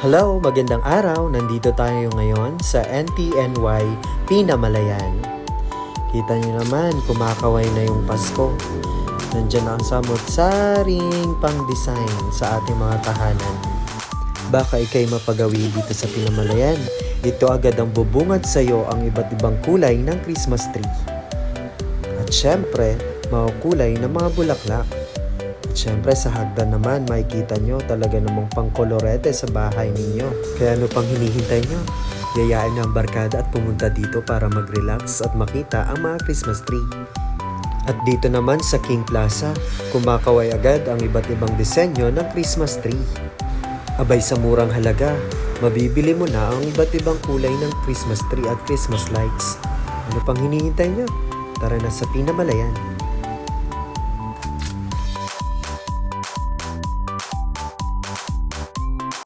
Hello, magandang araw. Nandito tayo ngayon sa NTNY Pinamalayan. Kita niyo naman, kumakaway na yung Pasko. Nandiyan ang samot-saring pang-design sa ating mga tahanan. Baka ikay mapagawi dito sa Pinamalayan. Ito agad ang bubungad sa iyo ang iba't ibang kulay ng Christmas tree. At syempre, makukulay ng mga bulaklak. Siyempre sa hagdan naman makikita nyo talaga namang pangkolorete sa bahay ninyo. Kaya ano pang hinihintay nyo? Yayain ang barkada at pumunta dito para mag-relax at makita ang mga Christmas tree. At dito naman sa King Plaza, kumakaway agad ang iba't ibang disenyo ng Christmas tree. Abay sa murang halaga, mabibili mo na ang iba't ibang kulay ng Christmas tree at Christmas lights. Ano pang hinihintay nyo? Tara na sa Pinamalayan.